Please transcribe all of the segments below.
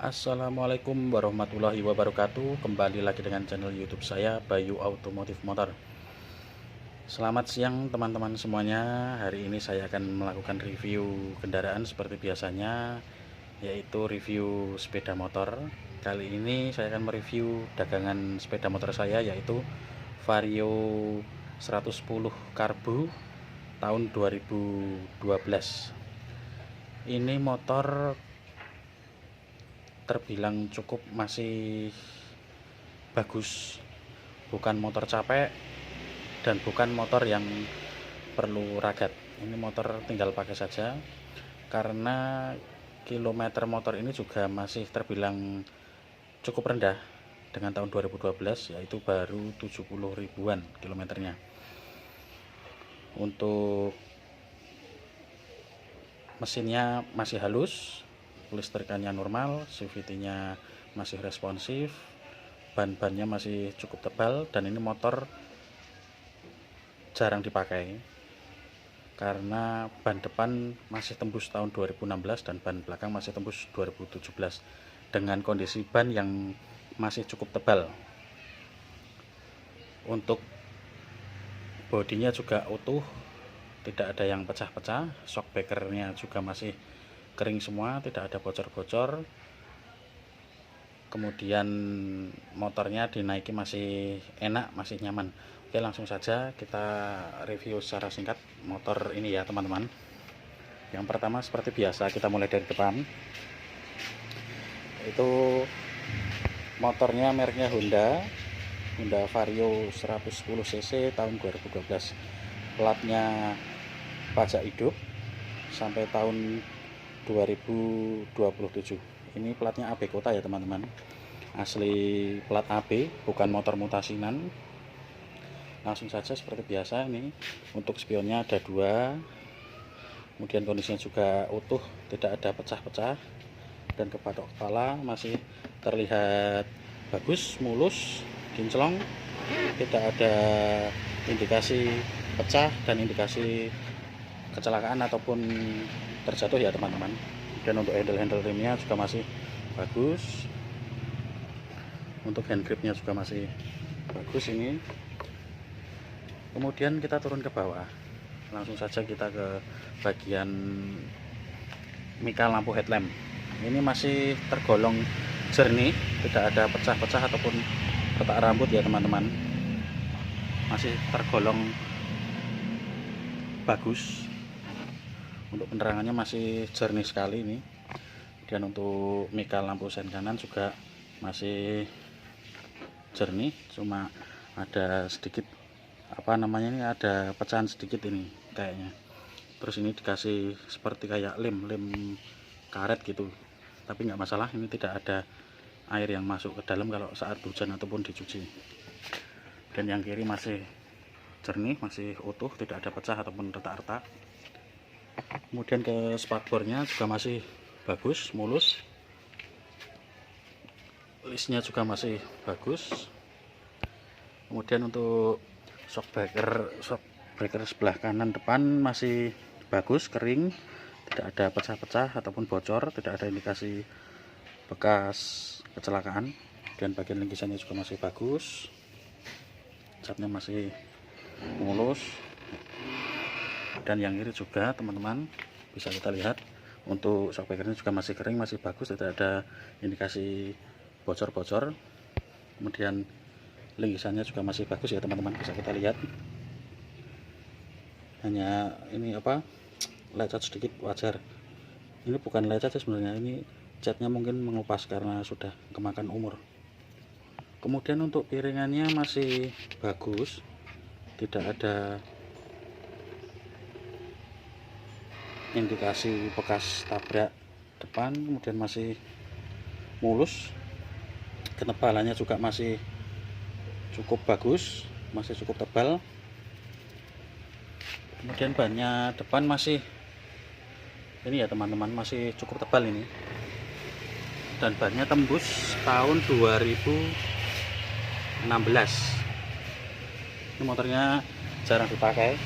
Assalamualaikum warahmatullahi wabarakatuh. Kembali lagi dengan channel YouTube saya, Bayu Automotive Motor. Selamat siang teman-teman semuanya. Hari ini saya akan melakukan review kendaraan seperti biasanya, yaitu review sepeda motor. Kali ini saya akan mereview dagangan sepeda motor saya, yaitu Vario 110 Karbu tahun 2012. Ini motor terbilang cukup masih bagus, bukan motor capek dan bukan motor yang perlu ragat. Ini motor tinggal pakai saja, karena kilometer motor ini juga masih terbilang cukup rendah dengan tahun 2012, yaitu baru 70 ribuan kilometernya. Untuk mesinnya masih halus, listrikannya normal, CVT-nya masih responsif, ban-bannya masih cukup tebal, dan ini motor jarang dipakai karena ban depan masih tembus tahun 2016 dan ban belakang masih tembus 2017 dengan kondisi ban yang masih cukup tebal. Untuk bodinya juga utuh, tidak ada yang pecah-pecah, shock breakernya juga masih kering semua, tidak ada bocor-bocor. Kemudian motornya dinaiki masih enak, masih nyaman. Oke, langsung saja kita review secara singkat motor ini ya teman-teman. Yang pertama seperti biasa kita mulai dari depan. Itu motornya mereknya Honda Vario 110 cc tahun 2012. Platnya pajak hidup sampai tahun 2027. Ini platnya AB kota ya teman-teman, asli plat AB, bukan motor mutasinan. Langsung saja seperti biasa, ini untuk spionnya ada dua, kemudian kondisinya juga utuh, tidak ada pecah-pecah, dan ke batok kepala masih terlihat bagus, mulus, kinclong, tidak ada indikasi pecah dan indikasi kecelakaan ataupun terjatuh ya teman-teman. Dan untuk handle remnya juga masih bagus, untuk hand gripnya juga masih bagus ini. Kemudian kita turun ke bawah, langsung saja kita ke bagian mika lampu headlamp. Ini masih tergolong jernih, tidak ada pecah-pecah ataupun retak rambut ya teman-teman, masih tergolong bagus. Untuk penerangannya masih jernih sekali ini. Dan untuk mika lampu sen kanan juga masih jernih, cuma ada sedikit ini ada pecahan sedikit ini kayaknya. Terus ini dikasih seperti kayak lem karet gitu, tapi nggak masalah, ini tidak ada air yang masuk ke dalam kalau saat hujan ataupun dicuci. Dan yang kiri masih jernih, masih utuh, tidak ada pecah ataupun retak-retak. Kemudian ke spakbornya juga masih bagus, mulus, listnya juga masih bagus. Kemudian untuk shock breaker sebelah kanan depan masih bagus, kering, tidak ada pecah-pecah ataupun bocor, tidak ada indikasi bekas kecelakaan. Dan bagian lingkisannya juga masih bagus, catnya masih mulus. Dan yang kiri juga teman-teman bisa kita lihat, untuk shock breakernya juga masih kering, masih bagus, tidak ada indikasi bocor-bocor. Kemudian lingkisannya juga masih bagus ya teman-teman, bisa kita lihat. Hanya ini lecet sedikit, wajar. Ini bukan lecet sebenarnya, ini catnya mungkin mengupas karena sudah kemakan umur. Kemudian untuk piringannya masih bagus, tidak ada indikasi bekas tabrak depan. Kemudian masih mulus, ketebalannya juga masih cukup bagus, masih cukup tebal. Kemudian bannya depan masih ini ya teman-teman, masih cukup tebal ini, dan bannya tembus tahun 2016. Ini motornya jarang dipakai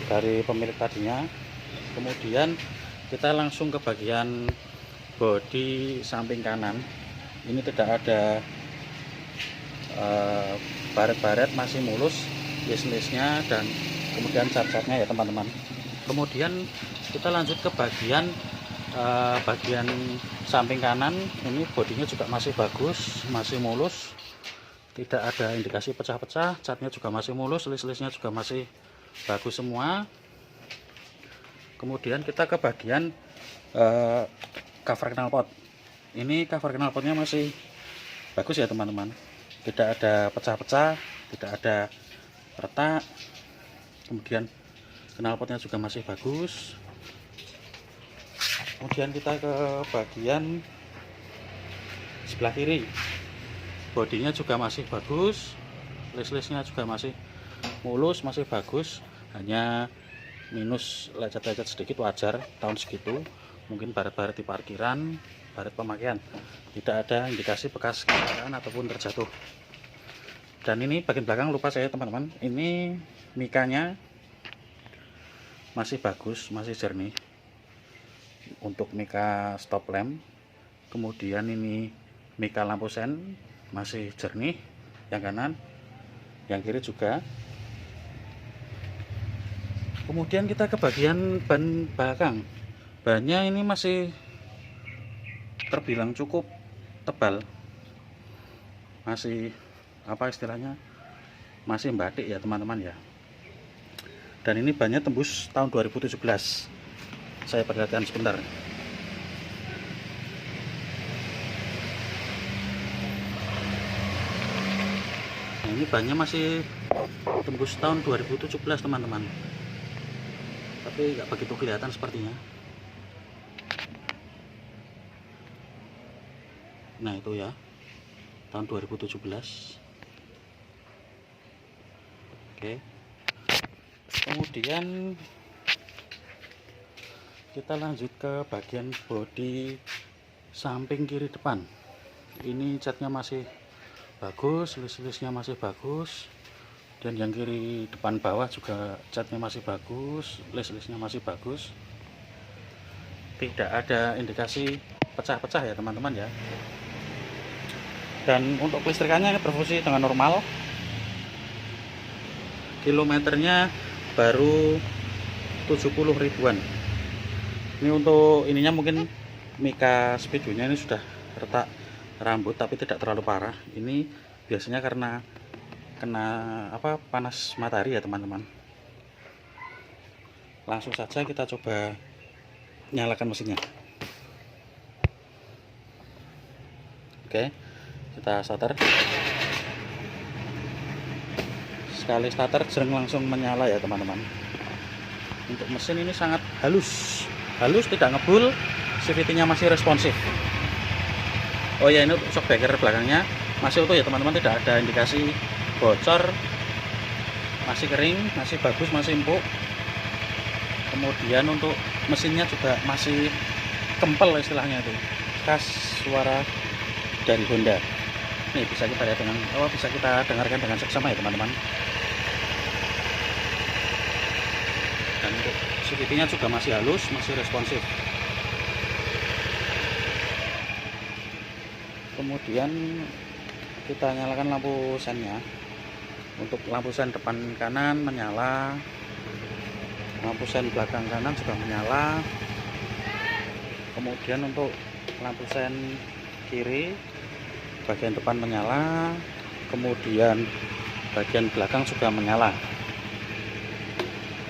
dari pemilik tadinya. Kemudian kita langsung ke bagian bodi samping kanan ini tidak ada baret-baret, masih mulus list-listnya dan kemudian cat-catnya ya teman-teman. Kemudian kita lanjut ke bagian samping kanan. Ini bodinya juga masih bagus, masih mulus, tidak ada indikasi pecah-pecah, catnya juga masih mulus, list-listnya juga masih bagus semua. Kemudian kita ke bagian cover knalpot. Ini cover knalpotnya masih bagus ya teman-teman, tidak ada pecah-pecah, tidak ada retak. Kemudian knalpotnya juga masih bagus. Kemudian kita ke bagian sebelah kiri, bodinya juga masih bagus, list-listnya juga masih mulus, masih bagus, hanya minus lecet-lecet sedikit, wajar tahun segitu, mungkin baret-baret di parkiran, baret pemakaian. Tidak ada indikasi bekas kendaraan ataupun terjatuh. Dan ini bagian belakang lupa saya teman-teman, ini mikanya masih bagus, masih jernih untuk mika stop lamp. Kemudian ini mika lampu sen masih jernih, yang kanan, yang kiri juga. Kemudian kita ke bagian ban belakang. Bannya ini masih terbilang cukup tebal, masih apa istilahnya, masih batik ya teman-teman ya. Dan ini bannya tembus tahun 2017. Saya perlihatkan sebentar. Nah, ini bannya masih tembus tahun 2017 teman-teman, tapi nggak begitu kelihatan sepertinya. Nah itu ya, tahun 2017. Oke, kemudian kita lanjut ke bagian bodi samping kiri depan. Ini catnya masih bagus, list-listnya masih bagus, dan yang kiri depan bawah juga catnya masih bagus, list-listnya masih bagus, tidak ada indikasi pecah-pecah ya teman-teman ya. Dan untuk kelistrikannya berfungsi dengan normal, kilometernya baru 70 ribuan. Ini untuk ininya mungkin mika speedonya ini sudah retak rambut tapi tidak terlalu parah. Ini biasanya karena kena apa, panas matahari ya teman-teman. Langsung saja kita coba nyalakan mesinnya. Oke, kita starter. Sekali starter jreng langsung menyala ya teman-teman. Untuk mesin ini sangat halus, tidak ngebul, CVT-nya masih responsif. Oh ya, ini untuk shock breaker belakangnya masih utuh ya teman-teman, tidak ada indikasi bocor, masih kering, masih bagus, masih empuk. Kemudian untuk mesinnya juga masih kempel istilahnya itu, khas suara dari Honda. Nih bisa kita lihat dengan, bisa kita dengarkan dengan seksama ya teman-teman. Dan untuk CVT-nya juga masih halus, masih responsif. Kemudian kita nyalakan lampu sennya. Untuk lampu sen depan kanan menyala, lampu sen belakang kanan juga menyala. Kemudian untuk lampu sen kiri bagian depan menyala, kemudian bagian belakang juga menyala.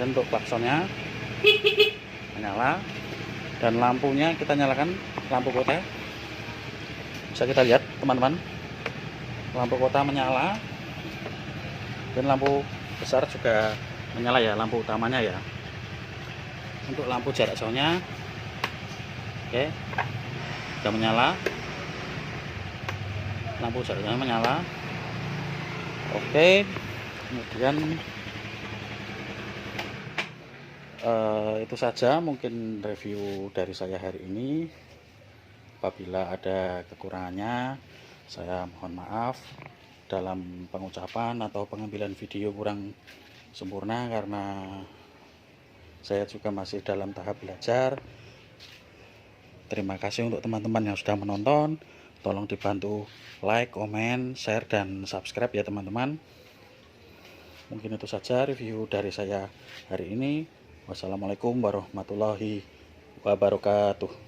Dan untuk klaksonnya menyala, dan lampunya kita nyalakan lampu kota. Bisa kita lihat teman-teman, lampu kota menyala, dan lampu besar juga menyala ya, lampu utamanya ya. Untuk lampu jarak jauhnya oke, sudah menyala, lampu jarak jauhnya menyala. Oke, kemudian itu saja mungkin review dari saya hari ini. Apabila ada kekurangannya, saya mohon maaf dalam pengucapan atau pengambilan video kurang sempurna, karena saya juga masih dalam tahap belajar. Terima kasih untuk teman-teman yang sudah menonton. Tolong dibantu like, komen, share, dan subscribe ya teman-teman. Mungkin itu saja review dari saya hari ini. Wassalamualaikum warahmatullahi wabarakatuh.